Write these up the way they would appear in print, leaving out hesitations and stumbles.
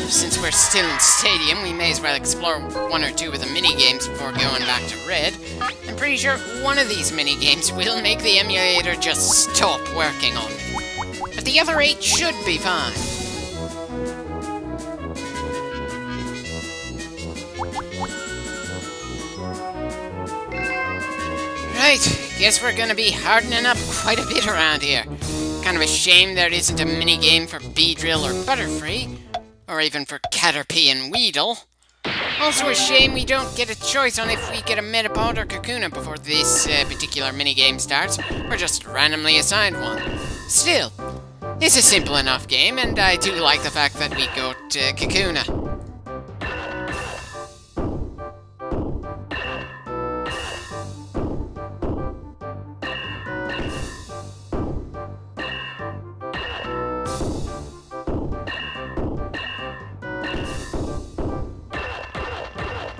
since we're still in Stadium, we may as well explore one or two of the mini-games before going back to Red. I'm pretty sure one of these mini-games will make the emulator just stop working on me. But the other 8 should be fine. Right, guess we're gonna be hardening up quite a bit around here. Kind of a shame there isn't a mini-game for Beedrill or Butterfree, or even for Caterpie and Weedle. Also a shame we don't get a choice on if we get a Metapod or Kakuna before this particular minigame starts, or just randomly assigned one. Still, it's a simple enough game, and I do like the fact that we got Kakuna.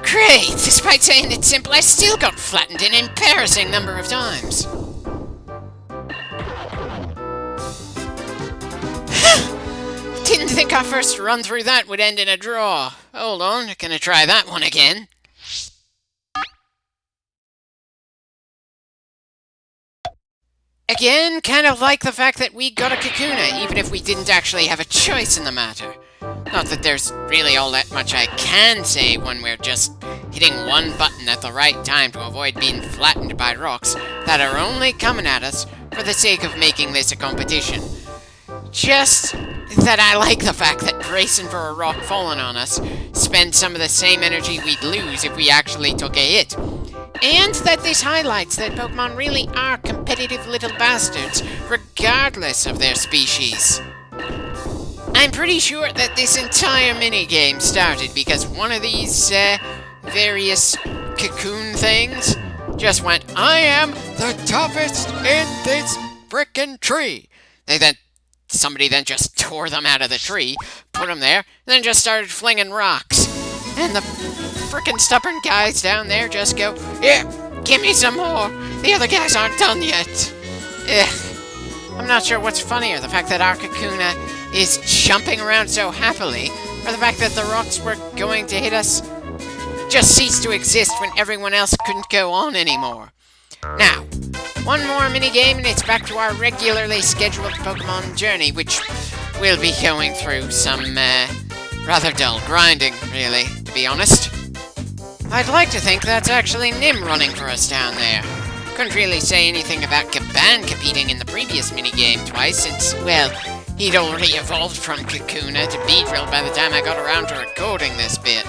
Great! Despite saying it's simple, I still got flattened an embarrassing number of times. Didn't think our first run through that would end in a draw. Hold on, gonna try that one again. Again, kind of like the fact that we got a Kakuna, even if we didn't actually have a choice in the matter. Not that there's really all that much I can say when we're just hitting one button at the right time to avoid being flattened by rocks that are only coming at us for the sake of making this a competition. Just that I like the fact that bracing for a rock falling on us spends some of the same energy we'd lose if we actually took a hit. And that this highlights that Pokemon really are competitive little bastards, regardless of their species. I'm pretty sure that this entire minigame started because one of these, various cocoon things just went, "I am the toughest in this frickin' tree!" Somebody then just tore them out of the tree, put them there, and then just started flinging rocks. And the frickin' stubborn guys down there just go, "Yeah, give me some more! The other guys aren't done yet!" I'm not sure what's funnier, the fact that our Kakuna is jumping around so happily, or the fact that the rocks were going to hit us just ceased to exist when everyone else couldn't go on anymore. Now, one more minigame and it's back to our regularly scheduled Pokemon journey, which we'll be going through some rather dull grinding, really, to be honest. I'd like to think that's actually Nim running for us down there. Couldn't really say anything about Gaban competing in the previous minigame twice, since, well, he'd already evolved from Kakuna to Beedrill by the time I got around to recording this bit.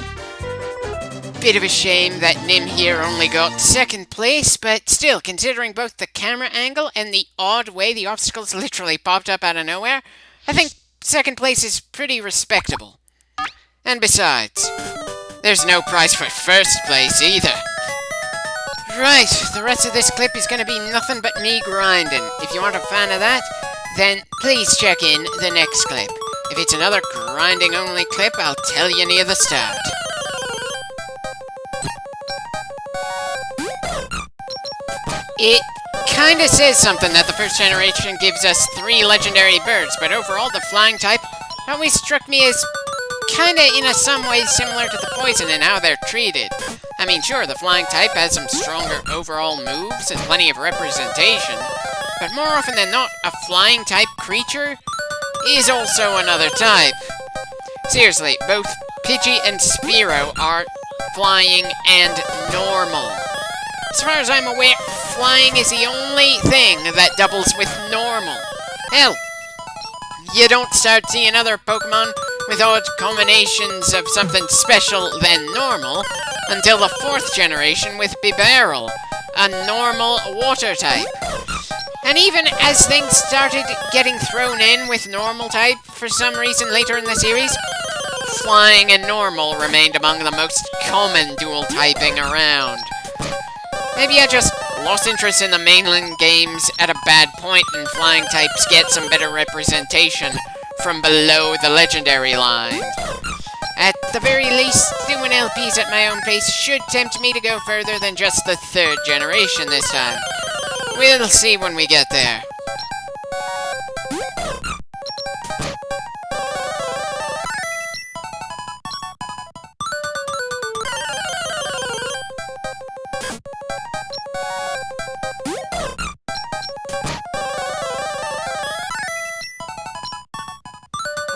Bit of a shame that Nim here only got second place, but still, considering both the camera angle and the odd way the obstacles literally popped up out of nowhere, I think second place is pretty respectable. And besides, there's no prize for first place either. Right, the rest of this clip is going to be nothing but me grinding. If you aren't a fan of that, then please check in the next clip. If it's another grinding-only clip, I'll tell you near the start. It kinda says something that the first generation gives us 3 legendary birds, but overall the flying type always struck me as kinda in some ways similar to the poison and how they're treated. I mean, sure, the flying type has some stronger overall moves and plenty of representation, but more often than not, a flying type creature is also another type. Seriously, both Pidgey and Spearow are flying and normal. As far as I'm aware, flying is the only thing that doubles with normal. Hell, you don't start seeing other Pokemon with odd combinations of something special than normal until the 4th generation with Bibarel, a normal water type. And even as things started getting thrown in with normal type for some reason later in the series, flying and normal remained among the most common dual typing around. Maybe I just lost interest in the mainland games at a bad point and flying types get some better representation from below the legendary line. At the very least, doing LPs at my own pace should tempt me to go further than just the 3rd generation this time. We'll see when we get there.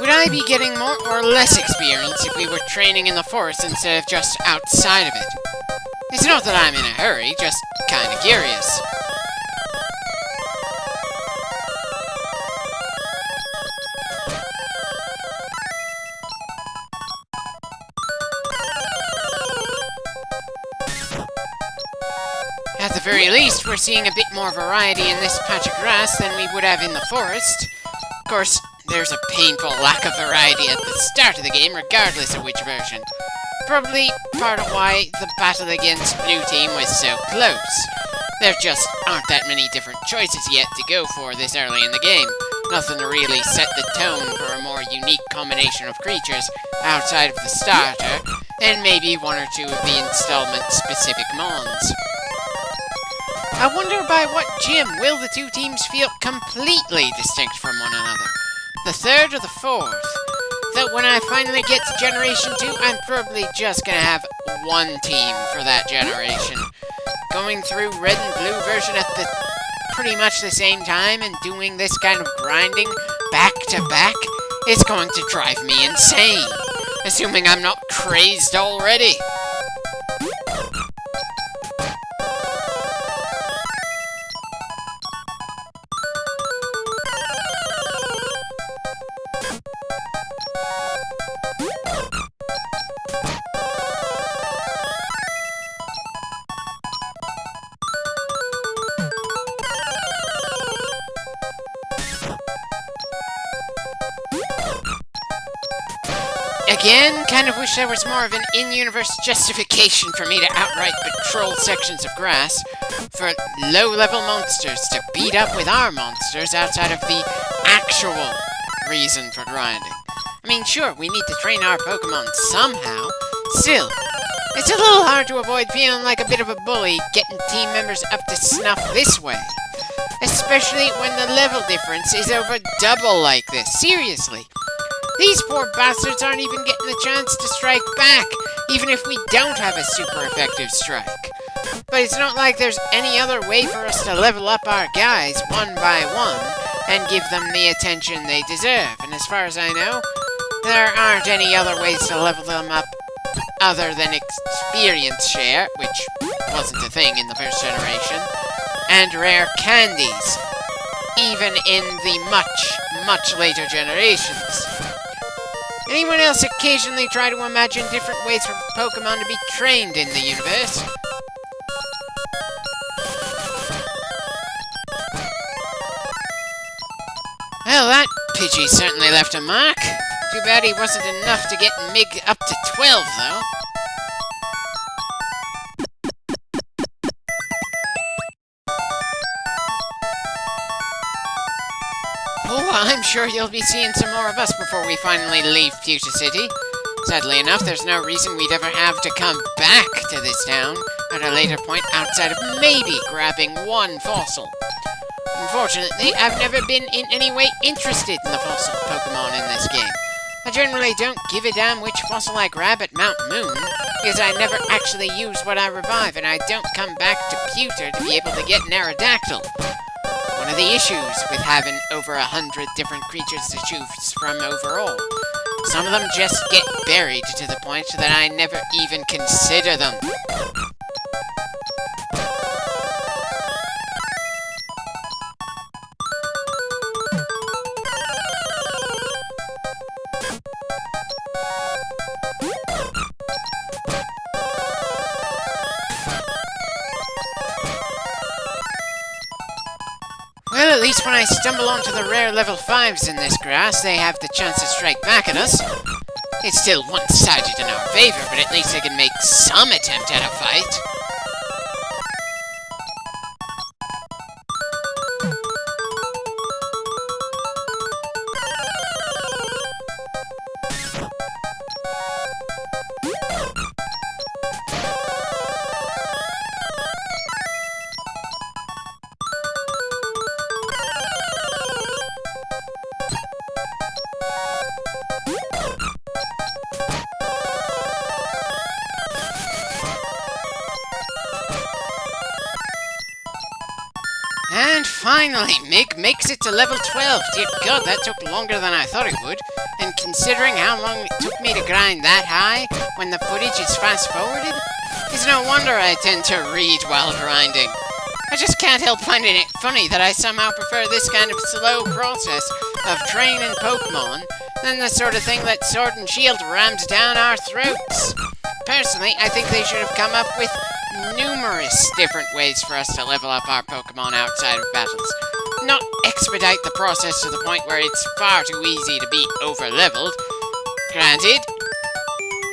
Would I be getting more or less experience if we were training in the forest instead of just outside of it? It's not that I'm in a hurry, just kinda curious. At the very least, we're seeing a bit more variety in this patch of grass than we would have in the forest. Of course, there's a painful lack of variety at the start of the game, regardless of which version. Probably part of why the battle against Blue Team was so close. There just aren't that many different choices yet to go for this early in the game. Nothing to really set the tone for a more unique combination of creatures outside of the starter, and maybe one or two of the installment-specific mons. I wonder by what gym will the two teams feel completely distinct from one another? The third or the fourth? Though when I finally get to Generation 2, I'm probably just gonna have one team for that generation. Going through Red and Blue version at the pretty much the same time and doing this kind of grinding back to back, it's going to drive me insane. Assuming I'm not crazed already. Again, kind of wish there was more of an in-universe justification for me to outright patrol sections of grass for low-level monsters to beat up with our monsters outside of the actual reason for grinding. I mean, sure, we need to train our Pokemon somehow. Still, it's a little hard to avoid feeling like a bit of a bully getting team members up to snuff this way. Especially when the level difference is over double like this. Seriously. These poor bastards aren't even getting the chance to strike back, even if we don't have a super effective strike. But it's not like there's any other way for us to level up our guys one by one and give them the attention they deserve. And as far as I know, there aren't any other ways to level them up other than experience share, which wasn't a thing in the first generation, and rare candies, even in the much later generations. Anyone else occasionally try to imagine different ways for Pokemon to be trained in the universe? Well, that Pidgey certainly left a mark. Too bad he wasn't enough to get Mig up to 12, though. Oh, I'm sure you'll be seeing some more of us before we finally leave Pewter City. Sadly enough, there's no reason we'd ever have to come back to this town at a later point outside of maybe grabbing one fossil. Unfortunately, I've never been in any way interested in the fossil Pokemon in this game. I generally don't give a damn which fossil I grab at Mount Moon, because I never actually use what I revive, and I don't come back to Pewter to be able to get an Aerodactyl. One of the issues with having over 100 different creatures to choose from overall. Some of them just get buried to the point that I never even consider them. Well, at least when I stumble onto the rare level 5s in this grass, they have the chance to strike back at us. It's still one-sided in our favor, but at least they can make some attempt at a fight. Finally, Mig makes it to level 12. Dear God, that took longer than I thought it would. And considering how long it took me to grind that high when the footage is fast-forwarded, it's no wonder I tend to read while grinding. I just can't help finding it funny that I somehow prefer this kind of slow process of training Pokemon than the sort of thing that Sword and Shield rammed down our throats. Personally, I think they should have come up with numerous different ways for us to level up our Pokemon outside of battles. Not expedite the process to the point where it's far too easy to be over-leveled. Granted,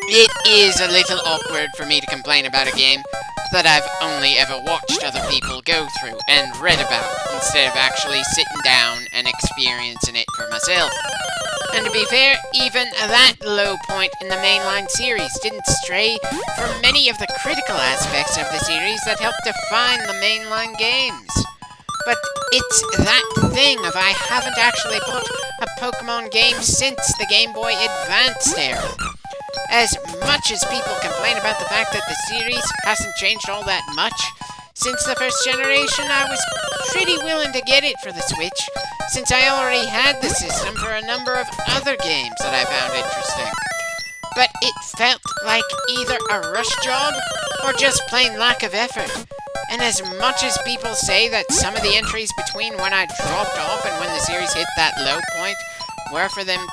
it is a little awkward for me to complain about a game that I've only ever watched other people go through and read about, instead of actually sitting down and experiencing it for myself. And to be fair, even that low point in the mainline series didn't stray from many of the critical aspects of the series that helped define the mainline games. But it's that thing of I haven't actually bought a Pokemon game since the Game Boy Advance era. As much as people complain about the fact that the series hasn't changed all that much since the first generation, I was pretty willing to get it for the Switch, since I already had the system for a number of other games that I found interesting. But it felt like either a rush job or just plain lack of effort. And as much as people say that some of the entries between when I dropped off and when the series hit that low point were for them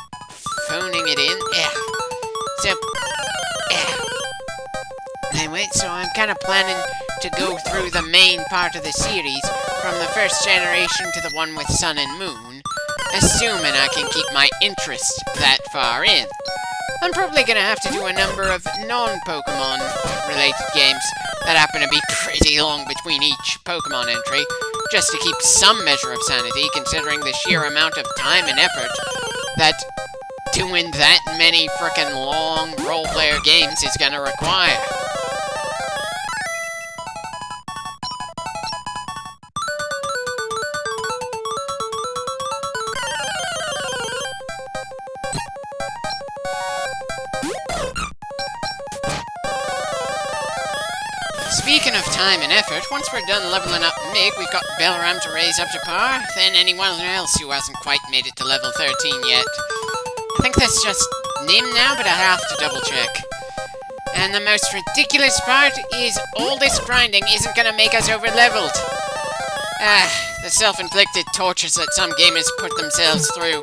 phoning it in, Anyway, so I'm kind of planning to go through the main part of the series from the first generation to the one with Sun and Moon, assuming I can keep my interest that far in. I'm probably going to have to do a number of non-Pokemon related games that happen to be pretty long between each Pokemon entry, just to keep some measure of sanity, considering the sheer amount of time and effort that doing that many frickin' long role-player games is gonna require. Speaking of time and effort, once we're done leveling up Mig, we've got Bellram to raise up to par, then anyone else who hasn't quite made it to level 13 yet. I think that's just Nim now, but I have to double check. And the most ridiculous part is all this grinding isn't gonna make us over-leveled. The self-inflicted tortures that some gamers put themselves through.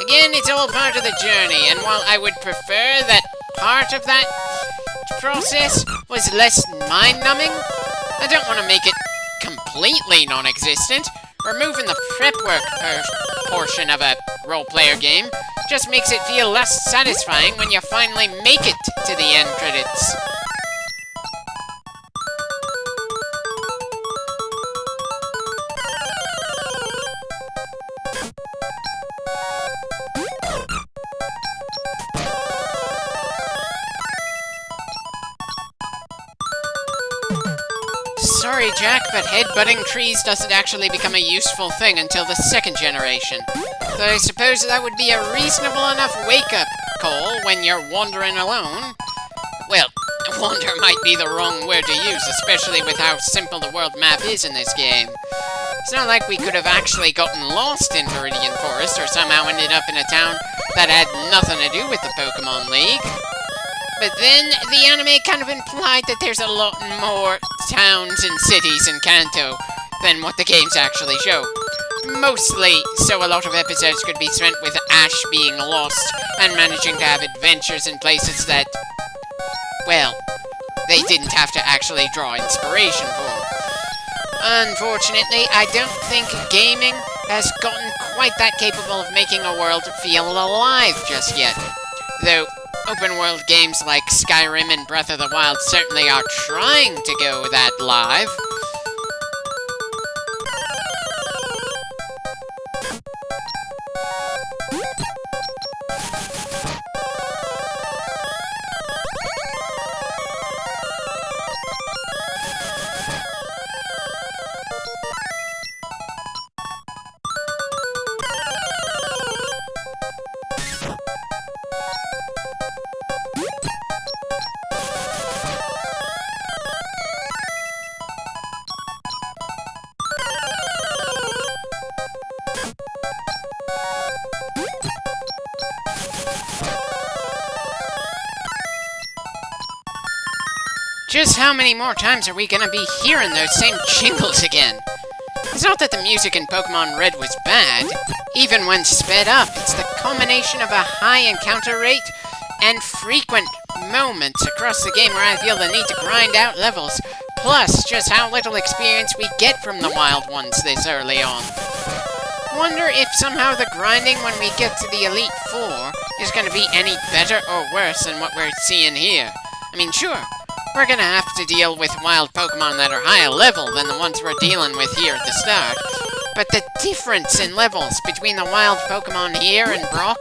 Again, it's all part of the journey, and while I would prefer that part of that process was less mind-numbing, I don't want to make it completely non-existent. Removing the prep work portion of a role-player game just makes it feel less satisfying when you finally make it to the end credits. Sorry, Jack, but headbutting trees doesn't actually become a useful thing until the second generation. Though I suppose that would be a reasonable enough wake-up call when you're wandering alone. Well, wander might be the wrong word to use, especially with how simple the world map is in this game. It's not like we could have actually gotten lost in Viridian Forest or somehow ended up in a town that had nothing to do with the Pokemon League. But then, the anime kind of implied that there's a lot more towns and cities in Kanto than what the games actually show. Mostly, so a lot of episodes could be spent with Ash being lost and managing to have adventures in places that, well, they didn't have to actually draw inspiration for. Unfortunately, I don't think gaming has gotten quite that capable of making a world feel alive just yet. Though, open-world games like Skyrim and Breath of the Wild certainly are trying to go that live. Just how many more times are we gonna be hearing those same jingles again? It's not that the music in Pokemon Red was bad. Even when sped up, it's the combination of a high encounter rate and frequent moments across the game where I feel the need to grind out levels, plus just how little experience we get from the wild ones this early on. Wonder if somehow the grinding when we get to the Elite Four is going to be any better or worse than what we're seeing here. I mean, sure, we're going to have to deal with wild Pokemon that are higher level than the ones we're dealing with here at the start, but the difference in levels between the wild Pokemon here and Brock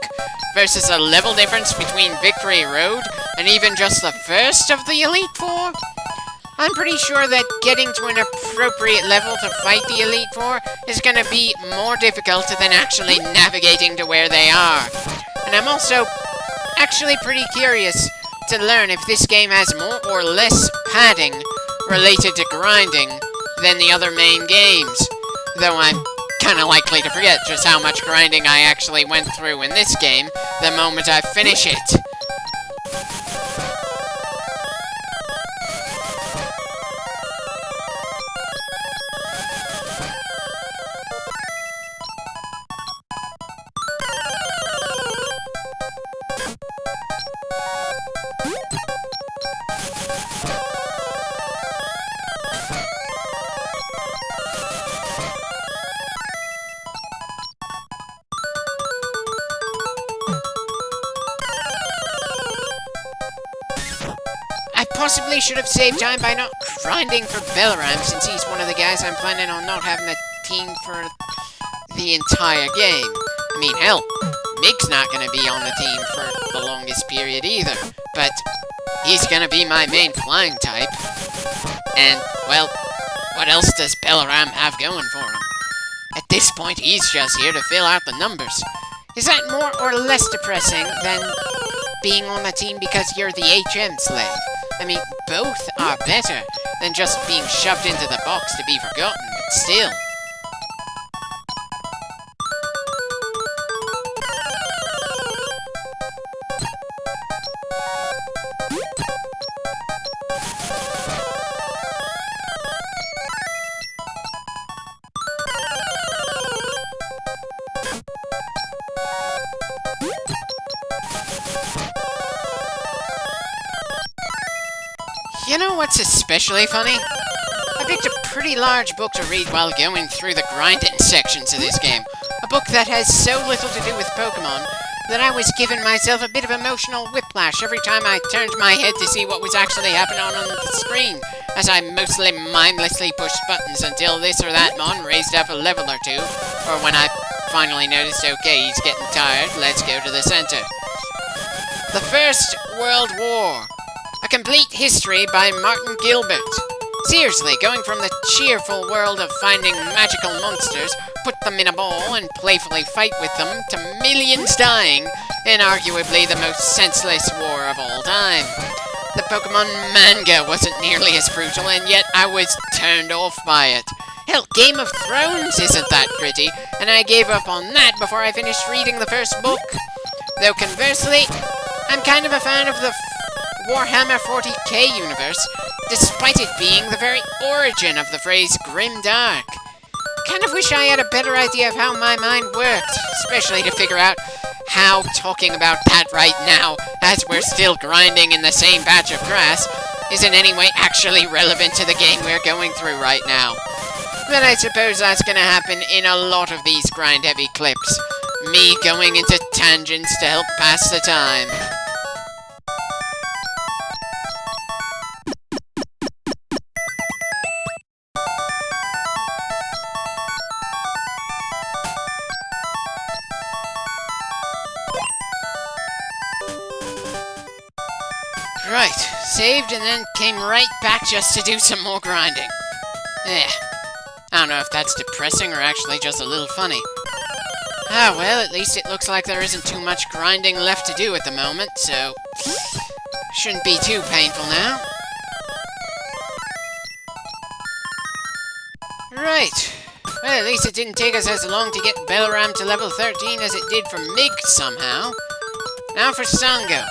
versus a level difference between Victory Road and even just the first of the Elite Four? I'm pretty sure that getting to an appropriate level to fight the Elite Four is going to be more difficult than actually navigating to where they are. And I'm also actually pretty curious to learn if this game has more or less padding related to grinding than the other main games. Though I'm kinda likely to forget just how much grinding I actually went through in this game the moment I finish it. Possibly should have saved time by not grinding for Bellram, since he's one of the guys I'm planning on not having a team for the entire game. I mean, hell, Mig's not going to be on the team for the longest period either, but he's going to be my main flying type. And, well, what else does Bellram have going for him? At this point, he's just here to fill out the numbers. Is that more or less depressing than being on the team because you're the HM slave? I mean, both are better than just being shoved into the box to be forgotten, but still. You know what's especially funny? I picked a pretty large book to read while going through the grinding sections of this game. A book that has so little to do with Pokemon that I was giving myself a bit of emotional whiplash every time I turned my head to see what was actually happening on the screen, as I mostly mindlessly pushed buttons until this or that mon raised up a level or two, or when I finally noticed, okay, he's getting tired, let's go to the center. The First World War. A Complete History by Martin Gilbert. Seriously, going from the cheerful world of finding magical monsters, put them in a ball, and playfully fight with them, to millions dying in arguably the most senseless war of all time. The Pokemon manga wasn't nearly as brutal, and yet I was turned off by it. Hell, Game of Thrones isn't that pretty, and I gave up on that before I finished reading the first book. Though conversely, I'm kind of a fan of the Warhammer 40k universe, despite it being the very origin of the phrase grimdark. Kind of wish I had a better idea of how my mind worked, especially to figure out how talking about that right now, as we're still grinding in the same patch of grass, is in any way actually relevant to the game we're going through right now. But I suppose that's gonna happen in a lot of these grind-heavy clips. Me going into tangents to help pass the time. Right, saved and then came right back just to do some more grinding. I don't know if that's depressing or actually just a little funny. Ah, well, at least it looks like there isn't too much grinding left to do at the moment, so shouldn't be too painful now. Right. Well, at least it didn't take us as long to get Bellram to level 13 as it did for Mig somehow. Now for Sango.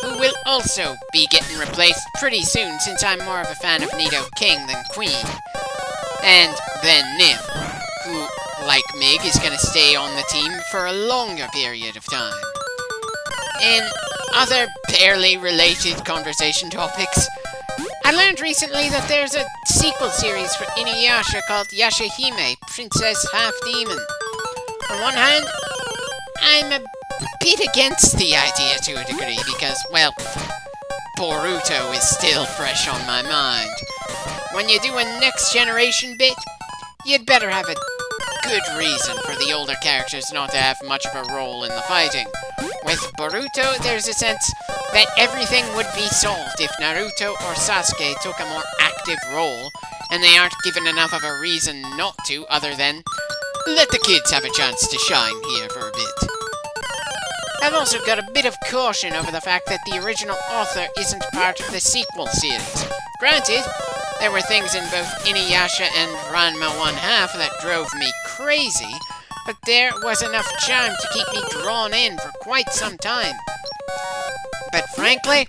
who will also be getting replaced pretty soon since I'm more of a fan of Nido King than Queen. And then Nim, who, like Mig, is going to stay on the team for a longer period of time. In other barely related conversation topics, I learned recently that there's a sequel series for Inuyasha called Yashahime, Princess Half-Demon. On one hand, I'm a bit against the idea to a degree because, well, Boruto is still fresh on my mind. When you do a next generation bit, you'd better have a good reason for the older characters not to have much of a role in the fighting. With Boruto, there's a sense that everything would be solved if Naruto or Sasuke took a more active role, and they aren't given enough of a reason not to other than let the kids have a chance to shine here for a bit. I've also got a bit of caution over the fact that the original author isn't part of the sequel series. Granted, there were things in both Inuyasha and Ranma 1/2 that drove me crazy, but there was enough charm to keep me drawn in for quite some time. But frankly,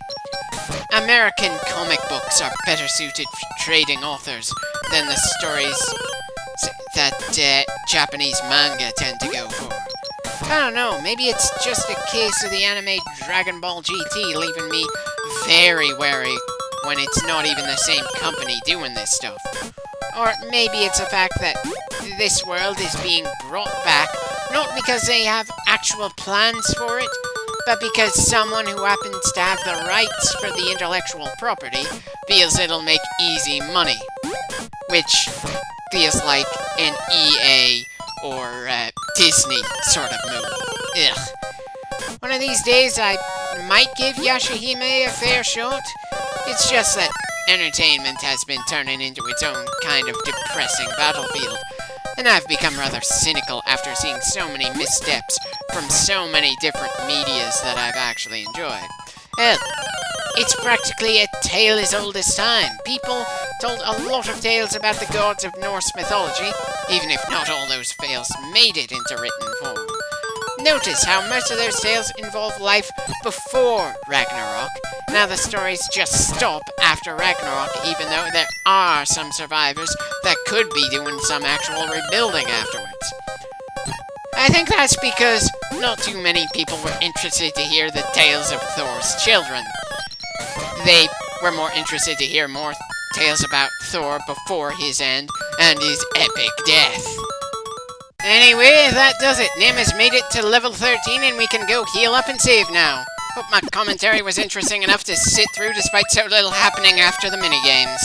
American comic books are better suited for trading authors than the stories that Japanese manga tend to go for. I don't know, maybe it's just a case of the anime Dragon Ball GT leaving me very wary when it's not even the same company doing this stuff. Or maybe it's the fact that this world is being brought back, not because they have actual plans for it, but because someone who happens to have the rights for the intellectual property feels it'll make easy money. Which feels like an EA or Disney sort of move. Ugh. One of these days I might give Yashahime a fair shot. It's just that entertainment has been turning into its own kind of depressing battlefield, and I've become rather cynical after seeing so many missteps from so many different medias that I've actually enjoyed. Hell, it's practically a tale as old as time. People told a lot of tales about the gods of Norse mythology, even if not all those tales made it into written form. Notice how most of those tales involve life before Ragnarok. Now the stories just stop after Ragnarok, even though there are some survivors that could be doing some actual rebuilding afterwards. I think that's because not too many people were interested to hear the tales of Thor's children. They were more interested to hear more tales about Thor before his end and his epic death. Anyway, that does it. Nim has made it to level 13 and we can go heal up and save now. Hope my commentary was interesting enough to sit through despite so little happening after the minigames.